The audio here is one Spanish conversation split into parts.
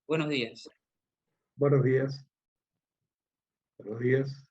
Buenos días. Buenos días. Buenos días.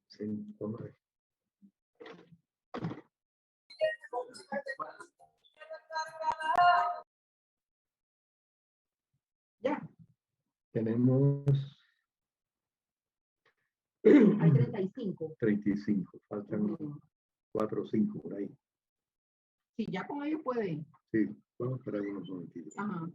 Sí, hombre. Ya, Tenemos hay 35. 35, faltan 4 o 5 por ahí. Sí, ya con ellos pueden. Sí, vamos a esperar unos momentitos. Ajá.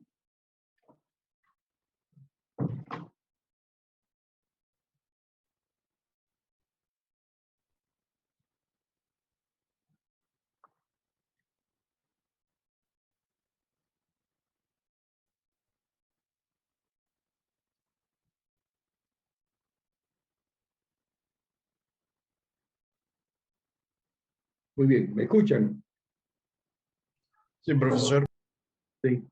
Muy bien, ¿me escuchan? Sí, profesor. Sí.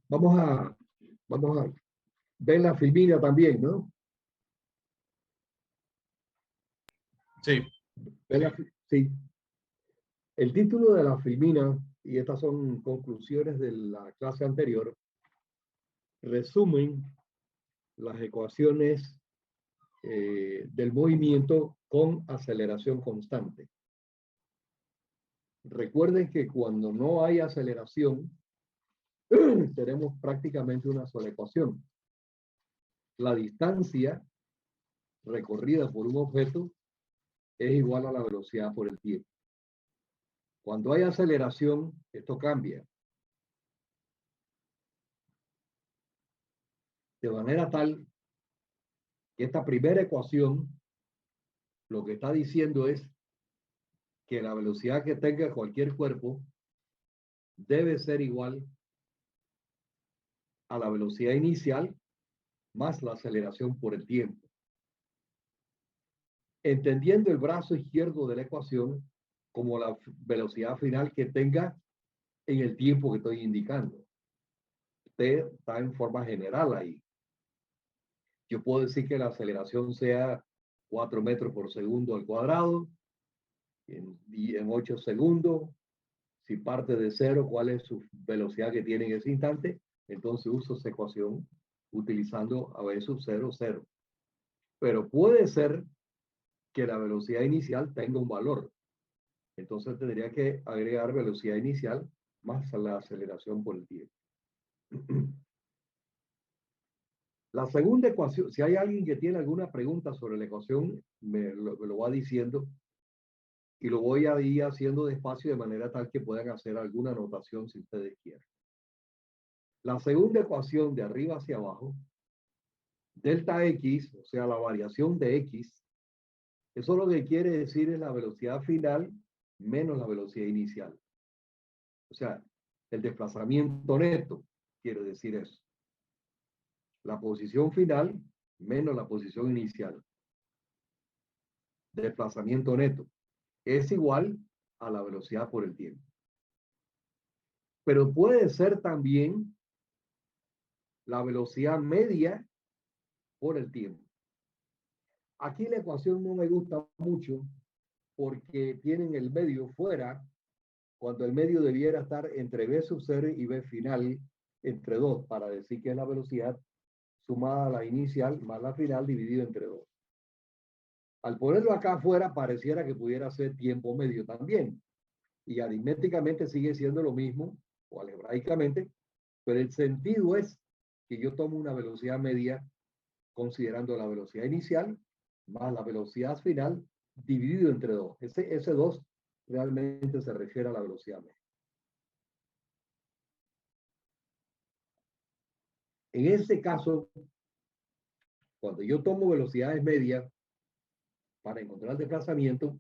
Vamos a ver la filmina también, ¿no? Sí. Sí. El título de la filmina, y estas son conclusiones de la clase anterior, resumen las ecuaciones del movimiento con aceleración constante. Recuerden que cuando no hay aceleración, tenemos prácticamente una sola ecuación. La distancia recorrida por un objeto es igual a la velocidad por el tiempo. Cuando hay aceleración, esto cambia. De manera tal que esta primera ecuación lo que está diciendo es que la velocidad que tenga cualquier cuerpo debe ser igual a la velocidad inicial más la aceleración por el tiempo. Entendiendo el brazo izquierdo de la ecuación como la velocidad final que tenga en el tiempo que estoy indicando. T está en forma general ahí. Yo puedo decir que la aceleración sea 4 metros por segundo al cuadrado, en 8 segundos. Si parte de cero, ¿cuál es su velocidad que tiene en ese instante? Entonces uso esa ecuación utilizando a V sub 0, 0. Pero puede ser que la velocidad inicial tenga un valor. Entonces tendría que agregar velocidad inicial más la aceleración por el tiempo. La segunda ecuación, si hay alguien que tiene alguna pregunta sobre la ecuación, me lo va diciendo y lo voy a ir haciendo despacio de manera tal que puedan hacer alguna anotación si ustedes quieren. La segunda ecuación de arriba hacia abajo, delta X, o sea, la variación de X, eso lo que quiere decir es la velocidad final menos la velocidad inicial. O sea, el desplazamiento neto quiere decir eso. La posición final menos la posición inicial. desplazamiento neto, es igual a la velocidad por el tiempo. Pero puede ser también la velocidad media por el tiempo. Aquí la ecuación no me gusta mucho porque tienen el medio fuera, cuando el medio debiera estar entre v sub 0 y v final entre 2, para decir que es la velocidad sumada a la inicial más la final dividido entre 2. Al ponerlo acá afuera, pareciera que pudiera ser tiempo medio también. Y aritméticamente sigue siendo lo mismo, o algebraicamente, pero el sentido es que yo tomo una velocidad media considerando la velocidad inicial más la velocidad final dividido entre 2. Ese 2 realmente se refiere a la velocidad media. En ese caso, cuando yo tomo velocidades medias para encontrar el desplazamiento,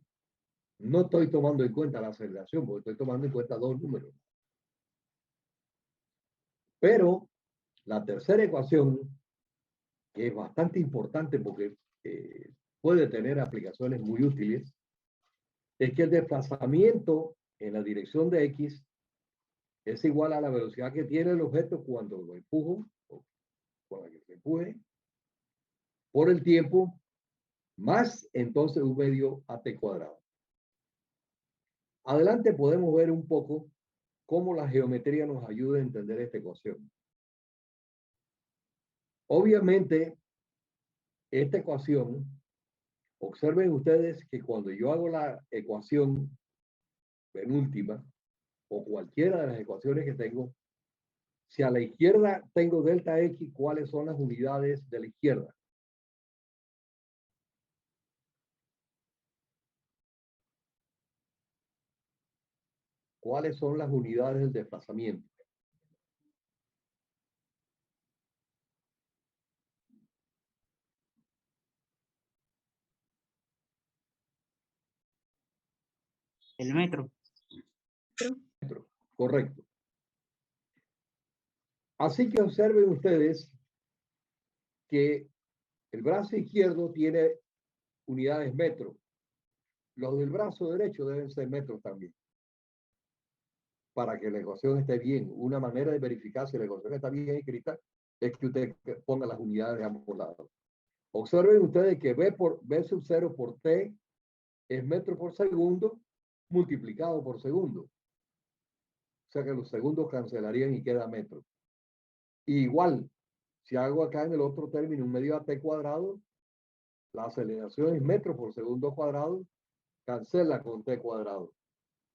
no estoy tomando en cuenta la aceleración, porque estoy tomando en cuenta dos números. Pero la tercera ecuación, que es bastante importante porque puede tener aplicaciones muy útiles, es que el desplazamiento en la dirección de X es igual a la velocidad que tiene el objeto cuando lo empujo, o con la que se empuje, por el tiempo, más entonces un medio at cuadrado. Adelante podemos ver un poco cómo la geometría nos ayuda a entender esta ecuación. Obviamente, esta ecuación, observen ustedes que cuando yo hago la ecuación penúltima, o cualquiera de las ecuaciones que tengo, si a la izquierda tengo delta X, ¿cuáles son las unidades de la izquierda? ¿Cuáles son las unidades del desplazamiento? El metro. Correcto. Así que observen ustedes que el brazo izquierdo tiene unidades metro. Los del brazo derecho deben ser metros también. Para que la ecuación esté bien. Una manera de verificar si la ecuación está bien escrita es que usted ponga las unidades de ambos lados. Observen ustedes que V sub 0 por T es metro por segundo multiplicado por segundo. O sea que los segundos cancelarían y queda metro. Y igual, si hago acá en el otro término un medio at cuadrado, la aceleración es metro por segundo cuadrado, cancela con t cuadrado.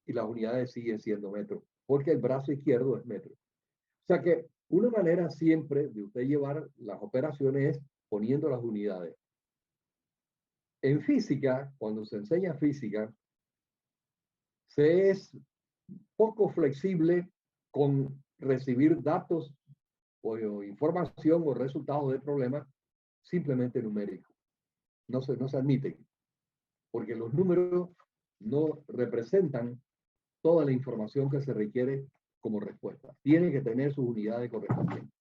Y las unidades siguen siendo metro, porque el brazo izquierdo es metro. O sea que una manera siempre de usted llevar las operaciones es poniendo las unidades. En física, cuando se enseña física, se es poco flexible con recibir datos o información o resultados de problemas simplemente numéricos. No se admiten, porque los números no representan toda la información que se requiere como respuesta. Tiene que tener sus unidades correspondientes.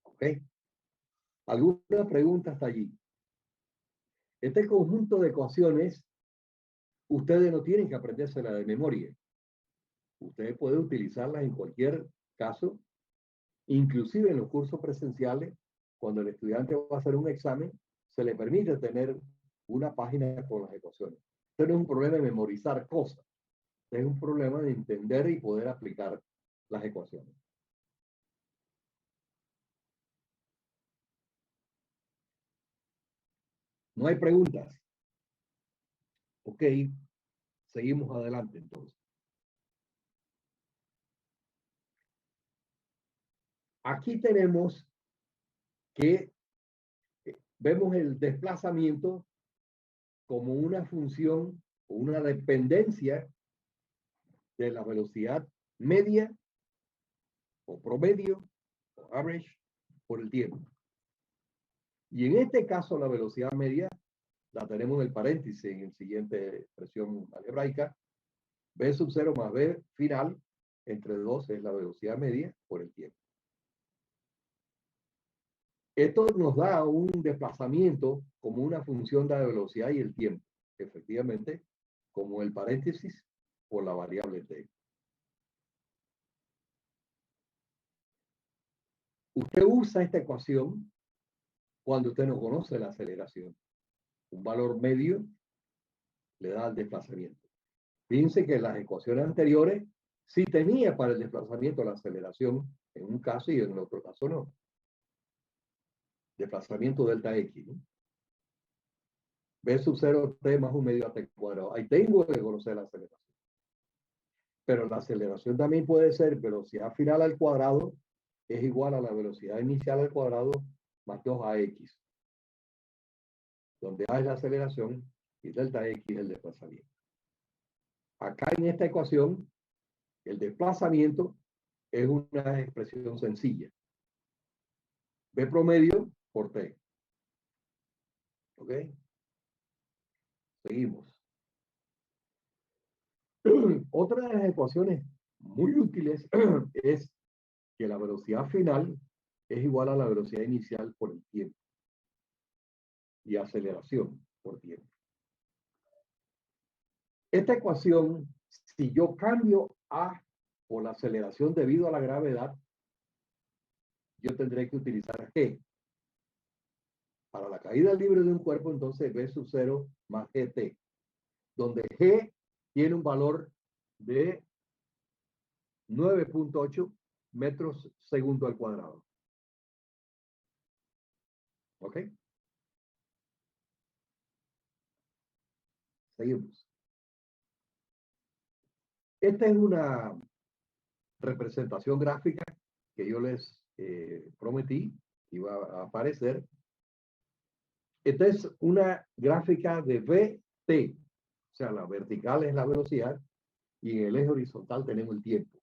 ¿Ok? ¿Alguna pregunta hasta allí? Este conjunto de ecuaciones, ustedes no tienen que aprendérsela de memoria. Ustedes pueden utilizarlas en cualquier caso, inclusive en los cursos presenciales, cuando el estudiante va a hacer un examen, se le permite tener una página con las ecuaciones. Esto no es un problema de memorizar cosas, es un problema de entender y poder aplicar las ecuaciones. No hay preguntas. Ok, seguimos adelante entonces. Aquí tenemos que vemos el desplazamiento como una función o una dependencia de la velocidad media o promedio o average por el tiempo. Y en este caso la velocidad media la tenemos en el paréntesis en la siguiente expresión algebraica. V sub 0 más V final entre 2 es la velocidad media por el tiempo. Esto nos da un desplazamiento como una función de la velocidad y el tiempo, efectivamente, como el paréntesis por la variable t. Usted usa esta ecuación cuando usted no conoce la aceleración. Un valor medio le da el desplazamiento. Fíjense que en las ecuaciones anteriores sí tenía para el desplazamiento la aceleración en un caso y en el otro caso no. Desplazamiento delta x, ¿no? B sub 0 t más un medio a t cuadrado. Ahí tengo que conocer la aceleración. Pero la aceleración también puede ser velocidad final al cuadrado es igual a la velocidad inicial al cuadrado más 2ax, donde a es la aceleración y delta x es el desplazamiento. Acá en esta ecuación, el desplazamiento es una expresión sencilla. B promedio por t. ¿Ok? Seguimos. Otra de las ecuaciones muy útiles es que la velocidad final es igual a la velocidad inicial por el tiempo y aceleración por tiempo. Esta ecuación, si yo cambio A por la aceleración debido a la gravedad, yo tendré que utilizar G. Para la caída libre de un cuerpo, entonces B sub 0 más GT, donde G tiene un valor de 9.8 metros segundo al cuadrado. ¿Ok? Seguimos. Esta es una representación gráfica que yo les prometí que iba a aparecer. Esta es una gráfica de VT, o sea, la vertical es la velocidad y en el eje horizontal tenemos el tiempo.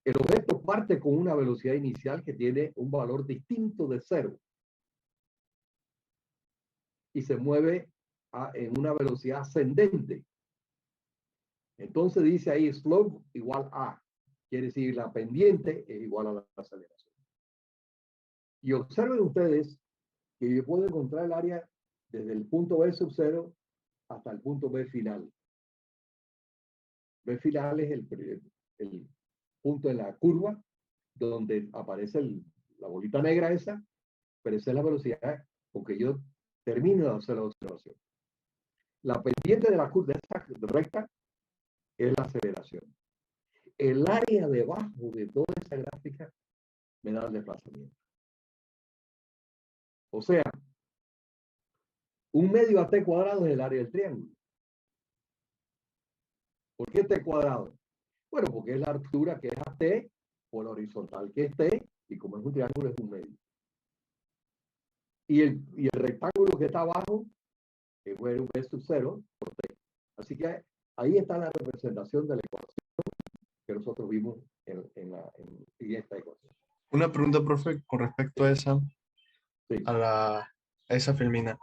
El objeto parte con una velocidad inicial que tiene un valor distinto de 0 y se mueve en una velocidad ascendente. Entonces dice ahí slope igual a, quiere decir la pendiente es igual a la aceleración. Y observen ustedes que yo puedo encontrar el área desde el punto B sub 0 hasta el punto B final. B final es el punto en la curva donde aparece la bolita negra esa, pero esa es la velocidad con que yo termino de hacer la observación. La pendiente de la curva de esta recta es la aceleración. El área debajo de toda esa gráfica me da el desplazamiento. O sea, un medio a t cuadrado es el área del triángulo. ¿Por qué t cuadrado? Bueno, porque es la altura que es a t por la horizontal que es t, y como es un triángulo es un medio. Y el rectángulo que está abajo es un b sub 0 por t. Así que ahí está la representación de la ecuación que nosotros vimos en esta ecuación. Una pregunta, profe, con respecto a esa, Sí. a esa filmina.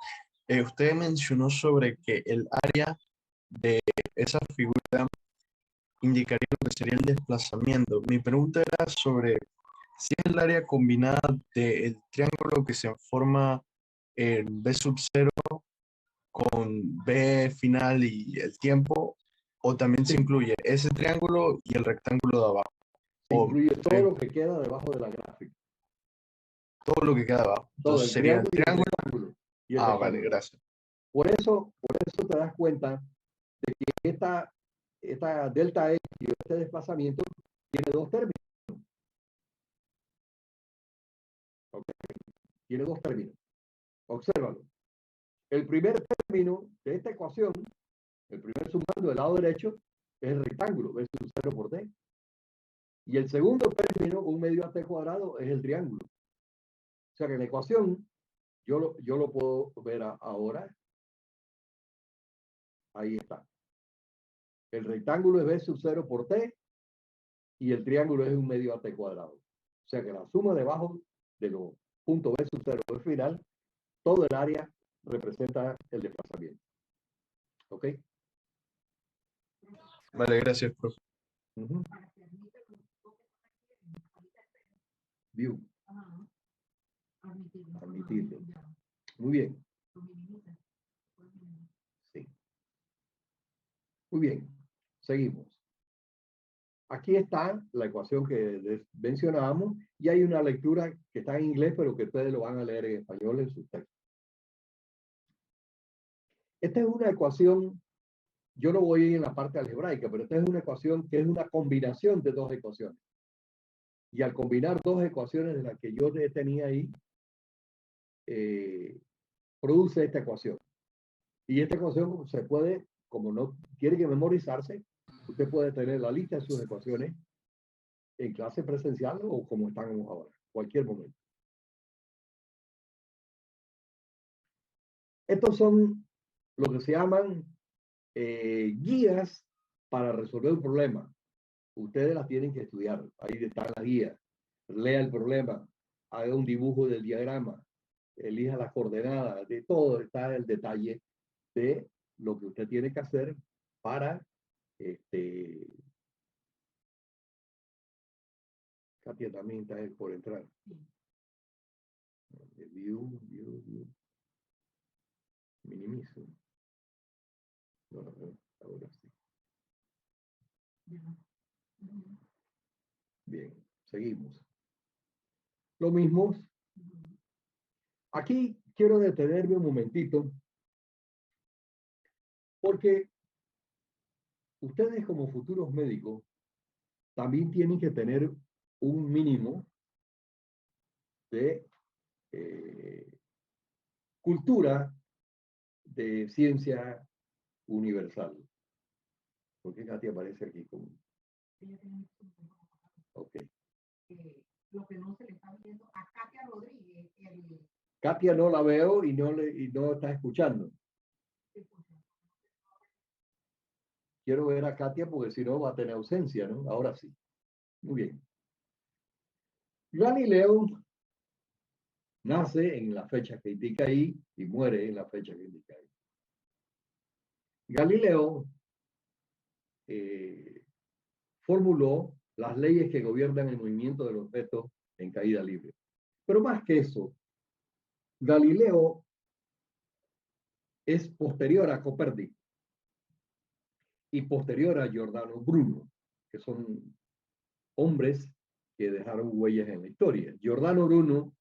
Usted mencionó sobre que el área de esa figura indicaría lo que sería el desplazamiento. Mi pregunta era sobre si es el área combinada del triángulo que se forma en B sub 0 con B final y el tiempo, o también se Sí. incluye ese triángulo y el rectángulo de abajo. Se O incluye todo lo que queda debajo de la gráfica. todo lo que queda abajo. Todo Entonces el sería el triángulo y el triángulo. rectángulo. Y el Ah, rectángulo. vale, gracias. Por eso te das cuenta de que esta delta X y este desplazamiento tiene dos términos. ¿Okay? Tiene dos términos. Obsérvalo. El primer término de esta ecuación, el primer sumando del lado derecho, es el rectángulo, B sub 0 por t. Y el segundo término, un medio a t cuadrado, es el triángulo. O sea que la ecuación, yo lo puedo ver ahora. Ahí está. El rectángulo es B sub 0 por t y el triángulo es un medio a t cuadrado. O sea que la suma debajo de los puntos B sub 0 al final, todo el área representa el desplazamiento. ¿Ok? Vale, gracias, profe. View. Ajá. Admitirlo. Ajá, Admitirlo. ya. Muy bien, Lo minimiza. Lo minimiza. sí. Muy bien, seguimos. Aquí está la ecuación que mencionábamos y hay una lectura que está en inglés, pero que ustedes lo van a leer en español en sus textos. Esta es una ecuación, yo no voy a ir en la parte algebraica, pero esta es una ecuación que es una combinación de dos ecuaciones. Y al combinar dos ecuaciones de las que yo tenía ahí, produce esta ecuación. Y esta ecuación se puede, como no tiene que memorizarse, usted puede tener la lista de sus ecuaciones en clase presencial o como estamos ahora, cualquier momento. Estos son lo que se llaman guías para resolver un problema. Ustedes las tienen que estudiar. Ahí está la guía. Lea el problema, haga un dibujo del diagrama, elija las coordenadas, de todo está el detalle de lo que usted tiene que hacer para Katia también está por entrar. View. Minimizo. No, ahora sí. Ya. Ujú. Bien, seguimos. Lo mismo. Ujú. Aquí quiero detenerme un momentito porque ustedes como futuros médicos también tienen que tener un mínimo de cultura de ciencia universal. ¿Por qué Katia aparece aquí como? Ella tiene Ok. lo que no se le está viendo a Katia Rodríguez, Katia no la veo y no está escuchando. Quiero ver a Katia porque si no va a tener ausencia, ¿no? Ahora sí. Muy bien. Galileo nace en la fecha que indica ahí y muere en la fecha que indica ahí. Galileo formuló las leyes que gobiernan el movimiento de los objetos en caída libre. Pero más que eso, Galileo es posterior a Copérnico y posterior a Giordano Bruno, que son hombres que dejaron huellas en la historia. Giordano Bruno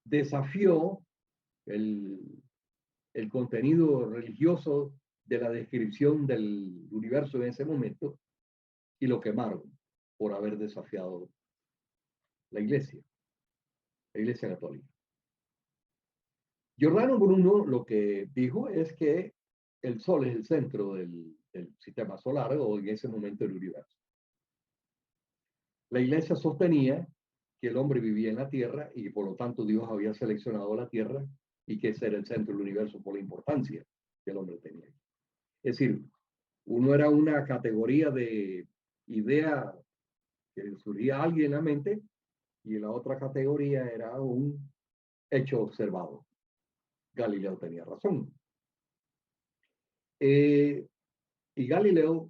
desafió el contenido religioso de la descripción del universo en ese momento y lo quemaron por haber desafiado la iglesia católica. Giordano Bruno lo que dijo es que el Sol es el centro del sistema solar o en ese momento el universo. La iglesia sostenía que el hombre vivía en la Tierra y por lo tanto Dios había seleccionado la Tierra y que ese era el centro del universo por la importancia que el hombre tenía. Es decir, uno era una categoría de idea que surgía alguien en la mente y la otra categoría era un hecho observado. Galileo tenía razón. Y Galileo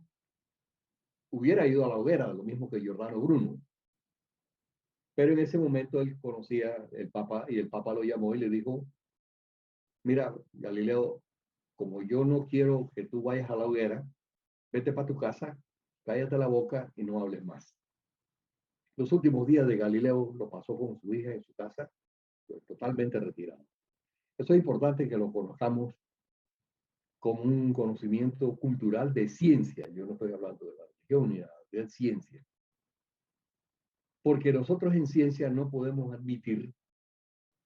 hubiera ido a la hoguera, lo mismo que Giordano Bruno. Pero en ese momento él conocía el Papa y el Papa lo llamó y le dijo, mira, Galileo, como yo no quiero que tú vayas a la hoguera, vete para tu casa, cállate la boca y no hables más. Los últimos días de Galileo lo pasó con su hija en su casa, totalmente retirado. Eso es importante que lo conozcamos como un conocimiento cultural de ciencia. Yo no estoy hablando de la religión ni de ciencia. Porque nosotros en ciencia no podemos admitir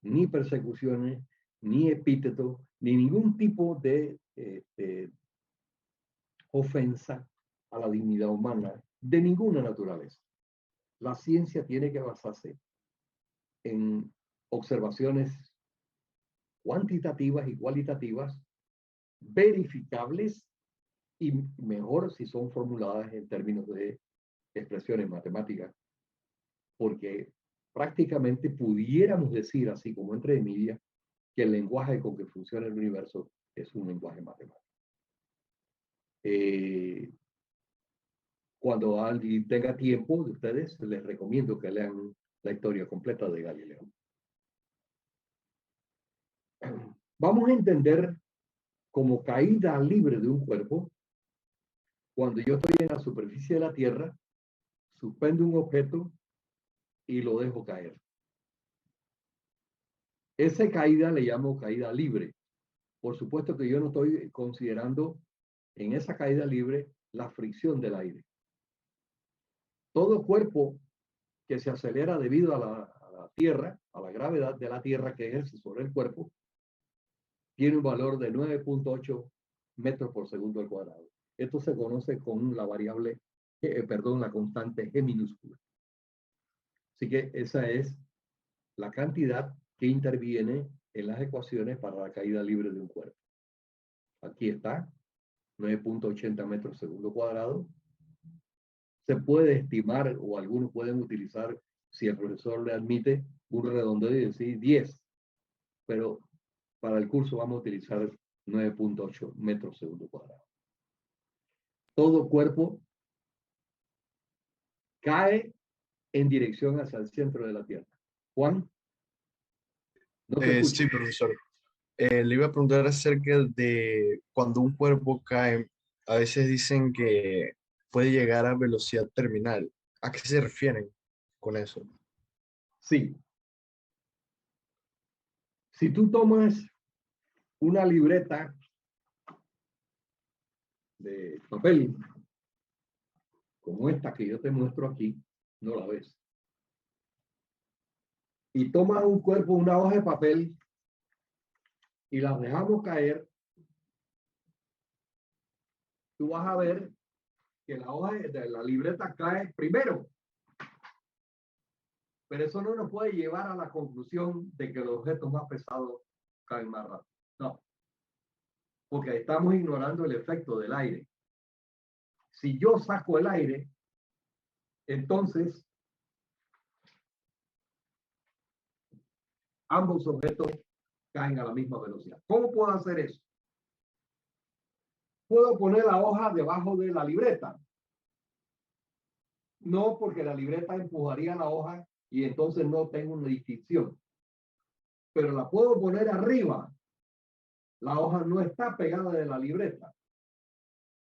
ni persecuciones, ni epítetos, ni ningún tipo de ofensa a la dignidad humana de ninguna naturaleza. La ciencia tiene que basarse en observaciones cuantitativas y cualitativas, verificables y mejor si son formuladas en términos de expresiones matemáticas, porque prácticamente pudiéramos decir, así como entre Emilia, que el lenguaje con que funciona el universo es un lenguaje matemático. Cuando alguien tenga tiempo de ustedes, les recomiendo que lean la historia completa de Galileo. Vamos a entender como caída libre de un cuerpo cuando yo estoy en la superficie de la Tierra, suspendo un objeto y lo dejo caer. Esa caída le llamo caída libre. Por supuesto que yo no estoy considerando en esa caída libre la fricción del aire. Todo cuerpo que se acelera debido a la Tierra, a la gravedad de la Tierra que ejerce sobre el cuerpo, tiene un valor de 9.8 metros por segundo al cuadrado. Esto se conoce con la variable, la constante G minúscula. Así que esa es la cantidad que interviene en las ecuaciones para la caída libre de un cuerpo. Aquí está, 9.80 metros por segundo cuadrado. Se puede estimar, o algunos pueden utilizar, si el profesor le admite, un redondeo y decir 10. Pero para el curso vamos a utilizar 9.8 metros por segundo cuadrado. Todo cuerpo cae en dirección hacia el centro de la Tierra. Juan, no te escucho. Sí, profesor. Le iba a preguntar acerca de cuando un cuerpo cae, a veces dicen que puede llegar a velocidad terminal. ¿A qué se refieren con eso? Sí. Si tú tomas una libreta de papel, como esta que yo te muestro aquí, no la ves. Y tomas un cuerpo, una hoja de papel, y las dejamos caer, tú vas a ver que la hoja de la libreta cae primero. Pero eso no nos puede llevar a la conclusión de que los objetos más pesados caen más rápido. No. Porque estamos ignorando el efecto del aire. Si yo saco el aire, entonces ambos objetos caen a la misma velocidad. ¿Cómo puedo hacer eso? ¿Puedo poner la hoja debajo de la libreta? No, porque la libreta empujaría la hoja y entonces no tengo una distinción. Pero la puedo poner arriba. La hoja no está pegada de la libreta.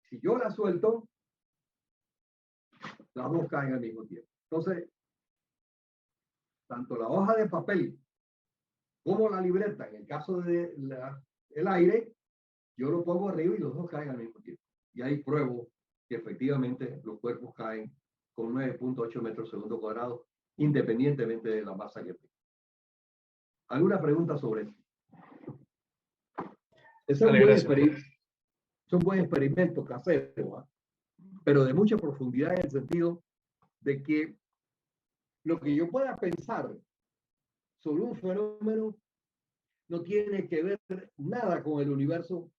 Si yo la suelto, las dos caen al mismo tiempo. Entonces, tanto la hoja de papel como la libreta, en el caso de el aire, yo lo pongo arriba y los dos caen al mismo tiempo. Y ahí pruebo que efectivamente los cuerpos caen con 9.8 metros por segundo cuadrado, independientemente de la masa que tenga. ¿Alguna pregunta sobre eso? Ese es un buen experimento casero, ¿eh? Pero de mucha profundidad en el sentido de que lo que yo pueda pensar sobre un fenómeno no tiene que ver nada con el universo,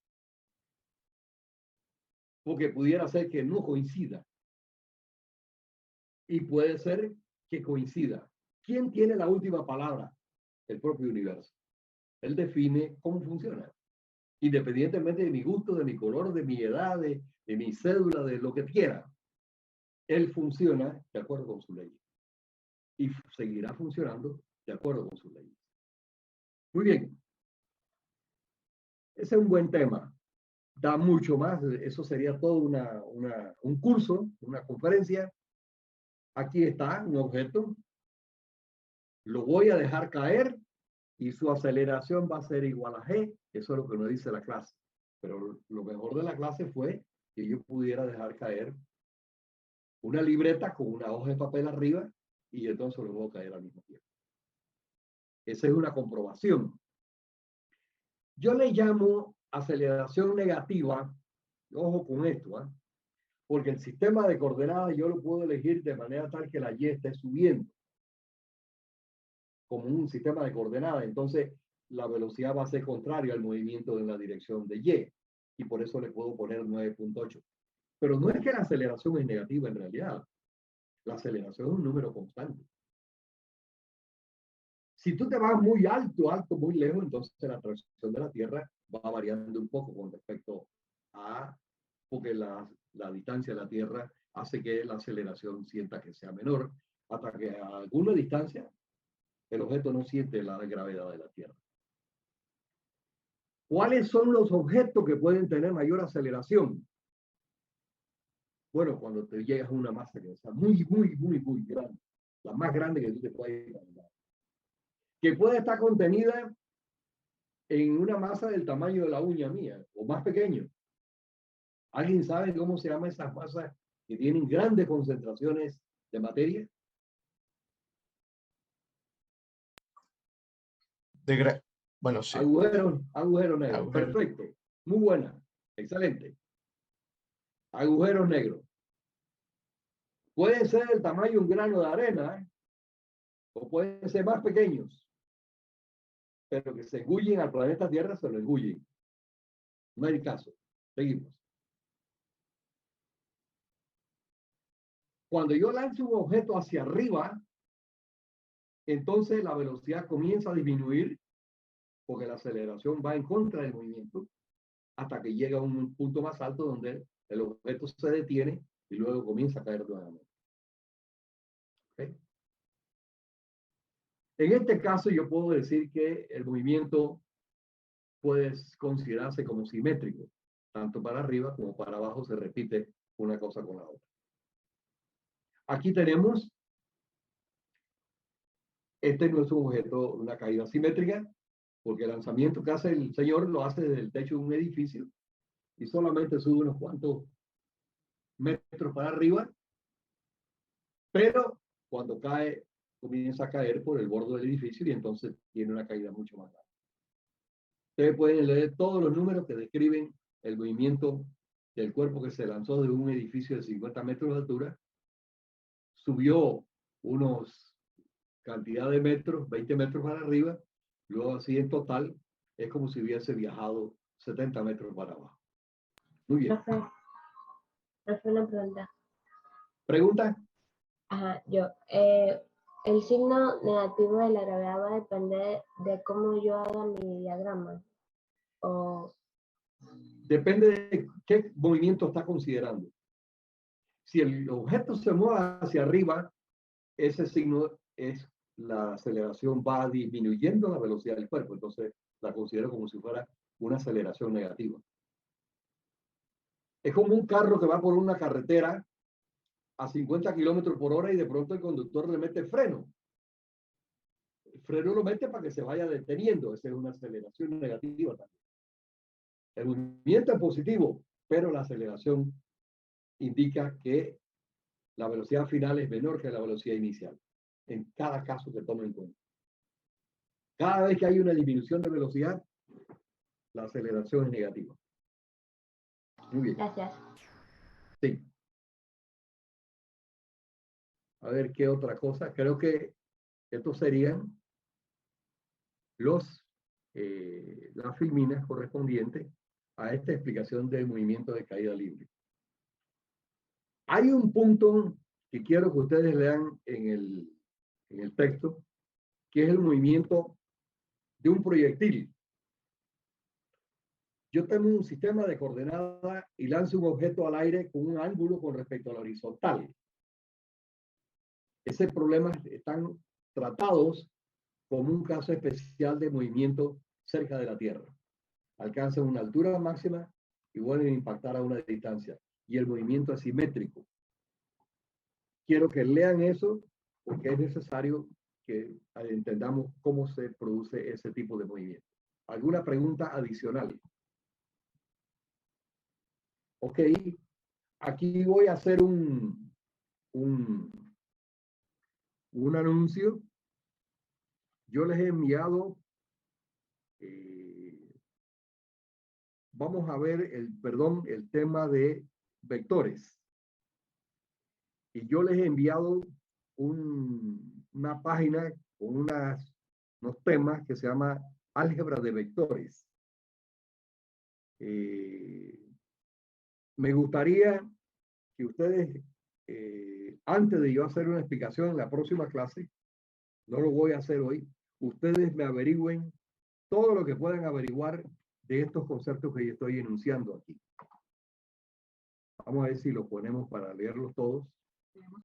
porque pudiera ser que no coincida. Y puede ser que coincida. ¿Quién tiene la última palabra? El propio universo. Él define cómo funciona. Independientemente de mi gusto, de mi color, de mi edad, de mi cédula, de lo que quiera. Él funciona de acuerdo con su ley. Y seguirá funcionando de acuerdo con su ley. Muy bien. Ese es un buen tema. Da mucho más. Eso sería todo un curso, una conferencia. Aquí está un objeto. Lo voy a dejar caer y su aceleración va a ser igual a G. Eso es lo que nos dice la clase. Pero lo mejor de la clase fue que yo pudiera dejar caer una libreta con una hoja de papel arriba y entonces lo voy a caer al mismo tiempo. Esa es una comprobación. Yo le llamo aceleración negativa, ojo con esto, ¿eh? Porque el sistema de coordenadas yo lo puedo elegir de manera tal que la Y esté subiendo como un sistema de coordenadas. Entonces la velocidad va a ser contraria al movimiento en la dirección de Y. Y por eso le puedo poner 9.8. Pero no es que la aceleración es negativa en realidad. La aceleración es un número constante. Si tú te vas muy alto, muy lejos, entonces la atracción de la Tierra va variando un poco con respecto a, porque la distancia de la Tierra hace que la aceleración sienta que sea menor, hasta que a alguna distancia el objeto no siente la gravedad de la Tierra. ¿Cuáles son los objetos que pueden tener mayor aceleración? Bueno, cuando te llegas a una masa que está muy grande, la más grande que tú te puedes imaginar, que puede estar contenida en una masa del tamaño de la uña mía, o más pequeño. ¿Alguien sabe cómo se llaman esas masas que tienen grandes concentraciones de materia? Bueno, sí. Agujero negro. Agujero. Perfecto. Muy buena. Excelente. Agujeros negros. Pueden ser del tamaño de un grano de arena, o pueden ser más pequeños, pero que se engullen al planeta Tierra, se lo engullen. No hay caso. Seguimos. Cuando yo lanzo un objeto hacia arriba, entonces la velocidad comienza a disminuir porque la aceleración va en contra del movimiento hasta que llega a un punto más alto donde el objeto se detiene y luego comienza a caer nuevamente. ¿Okay? En este caso yo puedo decir que el movimiento puede considerarse como simétrico. Tanto para arriba como para abajo se repite una cosa con la otra. Aquí tenemos, este no es un objeto, una caída simétrica, porque el lanzamiento que hace el señor lo hace desde el techo de un edificio y solamente sube unos cuantos metros para arriba, pero cuando cae, comienza a caer por el borde del edificio y entonces tiene una caída mucho más grande. Ustedes pueden leer todos los números que describen el movimiento del cuerpo que se lanzó de un edificio de 50 metros de altura, subió unos cantidad de metros, 20 metros para arriba, luego así en total es como si hubiese viajado 70 metros para abajo. Muy bien. Profe, una pregunta. ¿Pregunta? Ajá, yo. El signo negativo de la gravedad va a depender de cómo yo haga mi diagrama. O... Depende de qué movimiento está considerando. Si el objeto se mueve hacia arriba, ese signo es la aceleración va disminuyendo la velocidad del cuerpo. Entonces la considero como si fuera una aceleración negativa. Es como un carro que va por una carretera a 50 kilómetros por hora y de pronto el conductor le mete freno. El freno lo mete para que se vaya deteniendo. Esa es una aceleración negativa también. El movimiento es positivo, pero la aceleración indica que la velocidad final es menor que la velocidad inicial. En cada caso se toma en cuenta. Cada vez que hay una disminución de velocidad, la aceleración es negativa. Muy bien. Gracias. Sí. A ver, ¿qué otra cosa? Creo que estos serían las filminas correspondientes a esta explicación del movimiento de caída libre. Hay un punto que quiero que ustedes lean en el texto, que es el movimiento de un proyectil. Yo tengo un sistema de coordenadas y lanzo un objeto al aire con un ángulo con respecto a la horizontal. Ese problema están tratados como un caso especial de movimiento cerca de la Tierra. Alcanzan una altura máxima y vuelven a impactar a una distancia. Y el movimiento es simétrico. Quiero que lean eso porque es necesario que entendamos cómo se produce ese tipo de movimiento. ¿Alguna pregunta adicional? Ok, aquí voy a hacer un anuncio. Yo les he enviado, vamos a ver el tema de vectores. Y yo les he enviado una página con unos temas que se llama álgebra de vectores. Me gustaría que ustedes, antes de yo hacer una explicación en la próxima clase, no lo voy a hacer hoy, ustedes me averigüen todo lo que puedan averiguar de estos conceptos que yo estoy enunciando aquí. Vamos a ver si lo ponemos para leerlos todos.